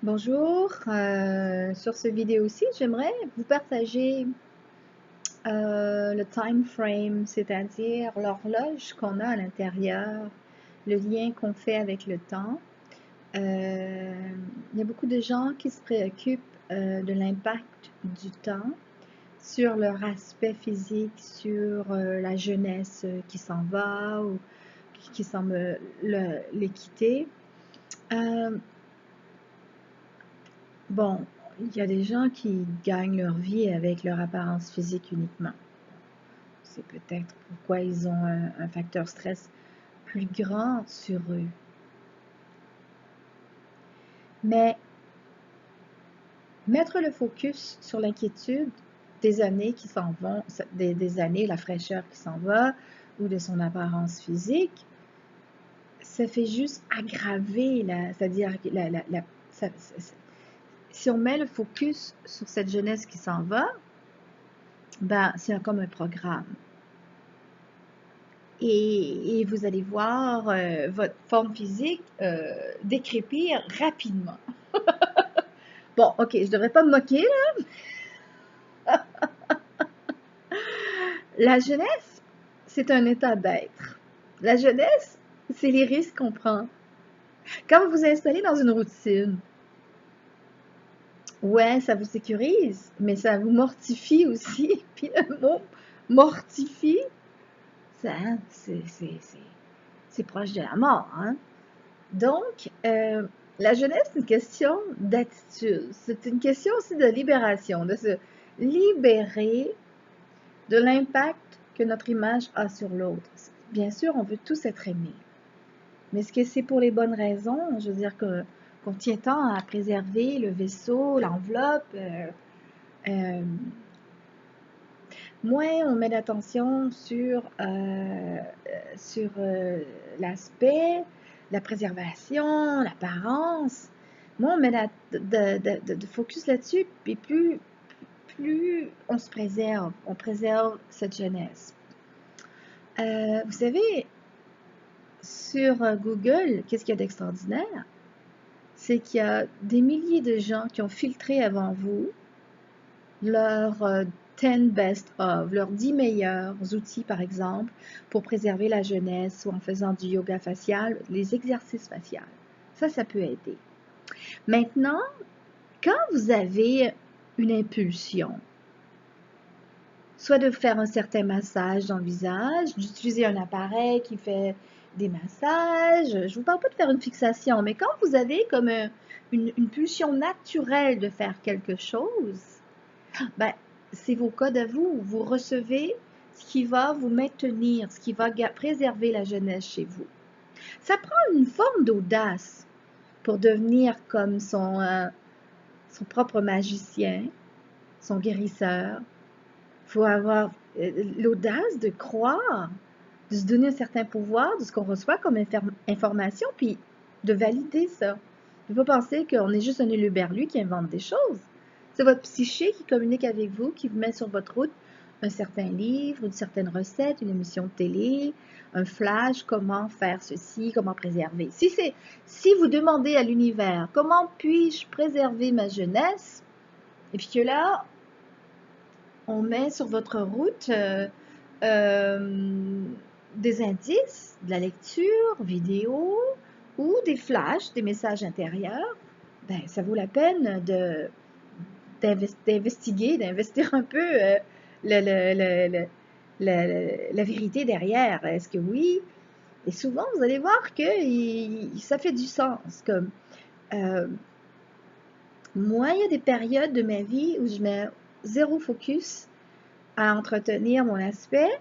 Bonjour, sur cette vidéo-ci, j'aimerais vous partager le time frame, c'est-à-dire l'horloge qu'on a à l'intérieur, le lien qu'on fait avec le temps. Il y a beaucoup de gens qui se préoccupent de l'impact du temps sur leur aspect physique, sur la jeunesse qui s'en va ou qui semble les quitter. Bon, il y a des gens qui gagnent leur vie avec leur apparence physique uniquement. C'est peut-être pourquoi ils ont un facteur stress plus grand sur eux. Mais mettre le focus sur l'inquiétude des années qui s'en vont, des années, la fraîcheur qui s'en va, ou de son apparence physique, ça fait juste aggraver, c'est-à-dire, si on met le focus sur cette jeunesse qui s'en va, ben, c'est comme un programme. Et vous allez voir votre forme physique décrépir rapidement. Bon, ok, je ne devrais pas me moquer, là. La jeunesse, c'est un état d'être. La jeunesse, c'est les risques qu'on prend. Quand vous vous installez dans une routine, ouais, ça vous sécurise, mais ça vous mortifie aussi. Puis le mot mortifie, ça, c'est proche de la mort, hein? Donc, la jeunesse, c'est une question d'attitude. C'est une question aussi de libération, de se libérer de l'impact que notre image a sur l'autre. Bien sûr, on veut tous être aimés. Mais est-ce que c'est pour les bonnes raisons? Je veux dire qu'on tient tant à préserver le vaisseau, l'enveloppe. Moins on met l'attention sur l'aspect, la préservation, l'apparence. Moins on met de focus là-dessus, puis plus on se préserve, on préserve cette jeunesse. Vous savez, sur Google, qu'est-ce qu'il y a d'extraordinaire? C'est qu'il y a des milliers de gens qui ont filtré avant vous leurs 10 best of, leurs 10 meilleurs outils, par exemple, pour préserver la jeunesse ou en faisant du yoga facial, les exercices faciaux. Ça peut aider. Maintenant, quand vous avez une impulsion, soit de faire un certain massage dans le visage, d'utiliser un appareil qui fait des massages, je ne vous parle pas de faire une fixation, mais quand vous avez comme une pulsion naturelle de faire quelque chose, ben, c'est vos codes à vous. Vous recevez ce qui va vous maintenir, ce qui va préserver la jeunesse chez vous. Ça prend une forme d'audace pour devenir comme son propre magicien, son guérisseur. Il faut avoir l'audace de croire, de se donner un certain pouvoir de ce qu'on reçoit comme information, puis de valider ça. Il ne faut pas penser qu'on est juste un éluberlu qui invente des choses. C'est votre psyché qui communique avec vous, qui vous met sur votre route un certain livre, une certaine recette, une émission de télé, un flash, comment faire ceci, comment préserver. Si vous demandez à l'univers, comment puis-je préserver ma jeunesse, et puis que là, on met sur votre route des indices, de la lecture, vidéo, ou des flashs, des messages intérieurs, ben, ça vaut la peine d'investiguer, d'investir un peu la vérité derrière. Est-ce que oui? Et souvent, vous allez voir que ça fait du sens. Comme moi, il y a des périodes de ma vie où je mets zéro focus à entretenir mon aspect.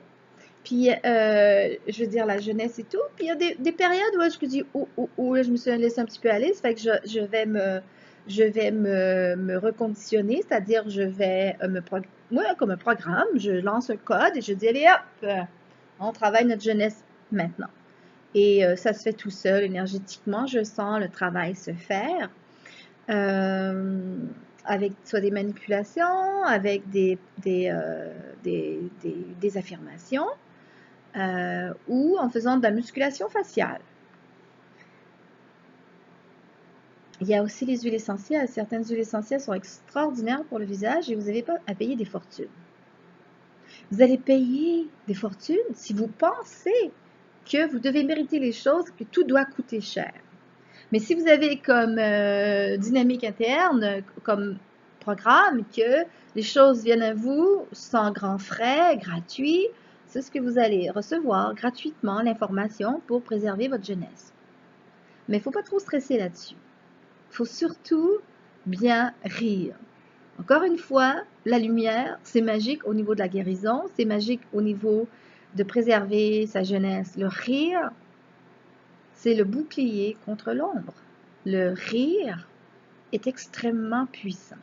Puis, je veux dire, la jeunesse et tout. Puis, il y a des périodes où je me dis, là, je me suis laissée un petit peu aller. Ça fait que je vais me reconditionner, c'est-à-dire, je vais moi, comme un programme, je lance un code et je dis, allez, hop, on travaille notre jeunesse maintenant. Et ça se fait tout seul, énergétiquement, je sens le travail se faire. Avec soit des manipulations, avec des affirmations, ou en faisant de la musculation faciale. Il y a aussi les huiles essentielles. Certaines huiles essentielles sont extraordinaires pour le visage et vous n'avez pas à payer des fortunes. Vous allez payer des fortunes si vous pensez que vous devez mériter les choses, que tout doit coûter cher. Mais si vous avez comme dynamique interne, comme programme, que les choses viennent à vous sans grands frais, gratuits, c'est ce que vous allez recevoir gratuitement, l'information pour préserver votre jeunesse. Mais il ne faut pas trop stresser là-dessus. Il faut surtout bien rire. Encore une fois, la lumière, c'est magique au niveau de la guérison, c'est magique au niveau de préserver sa jeunesse. Le rire, c'est le bouclier contre l'ombre. Le rire est extrêmement puissant.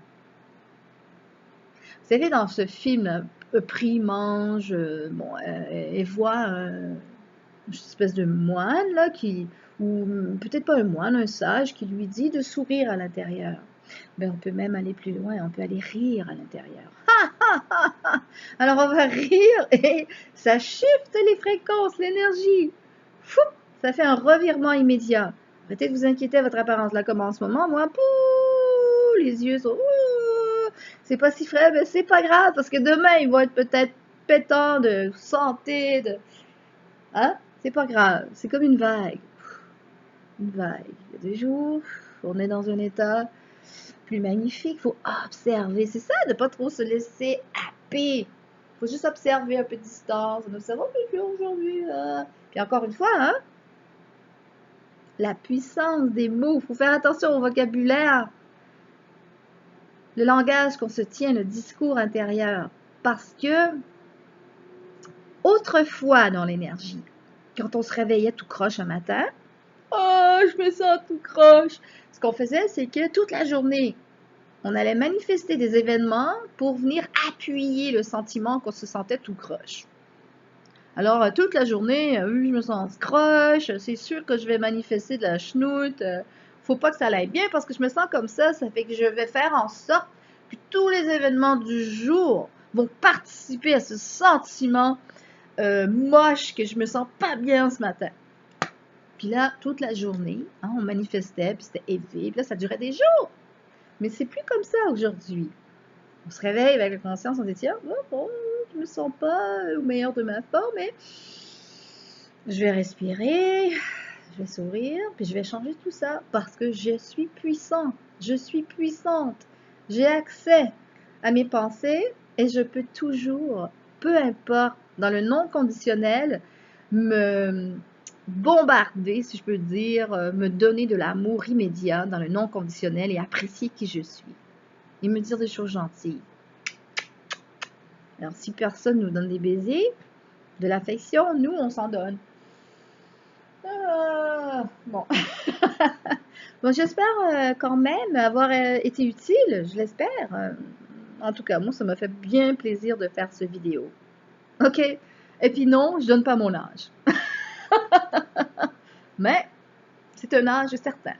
Vous savez, dans ce film, Pris, mange, et voit une espèce de moine, là, ou peut-être pas un moine, un sage, qui lui dit de sourire à l'intérieur. Ben, on peut même aller plus loin, on peut aller rire à l'intérieur. Alors on va rire et ça shift les fréquences, l'énergie. Ça fait un revirement immédiat. Arrêtez de vous inquiéter à votre apparence. Là, comme en ce moment, moi, les yeux sont... c'est pas si frais, mais c'est pas grave, parce que demain, ils vont être peut-être pétants de santé, de... Hein? C'est pas grave. C'est comme une vague. Une vague. Il y a des jours, on est dans un état plus magnifique. Il faut observer. C'est ça, de ne pas trop se laisser happer. Il faut juste observer un peu de distance. On observe, oh, aujourd'hui. Puis encore une fois, hein? La puissance des mots. Il faut faire attention au vocabulaire. Le langage qu'on se tient, le discours intérieur. Parce que, autrefois dans l'énergie, quand on se réveillait tout croche un matin, oh, je me sens tout croche. Ce qu'on faisait, c'est que toute la journée, on allait manifester des événements pour venir appuyer le sentiment qu'on se sentait tout croche. Alors, toute la journée, oui, je me sens croche, c'est sûr que je vais manifester de la chenoute, faut pas que ça aille bien parce que je me sens comme ça fait que je vais faire en sorte que tous les événements du jour vont participer à ce sentiment moche que je me sens pas bien ce matin. Puis là, toute la journée, hein, on manifestait, puis c'était élevé, puis là, ça durait des jours. Mais c'est plus comme ça aujourd'hui. On se réveille avec la conscience, on dit tiens, je me sens pas au meilleur de ma forme, mais je vais respirer, je vais sourire, puis je vais changer tout ça parce que je suis puissant, je suis puissante, j'ai accès à mes pensées et je peux toujours, peu importe, dans le non conditionnel, me bombarder, si je peux dire, me donner de l'amour immédiat dans le non conditionnel et apprécier qui je suis. Et me dire des choses gentilles. Alors, si personne nous donne des baisers, de l'affection, nous, on s'en donne. Bon. Bon, j'espère quand même avoir été utile, je l'espère. En tout cas, moi, ça m'a fait bien plaisir de faire cette vidéo. OK? Et puis non, je donne pas mon âge. Mais c'est un âge certain.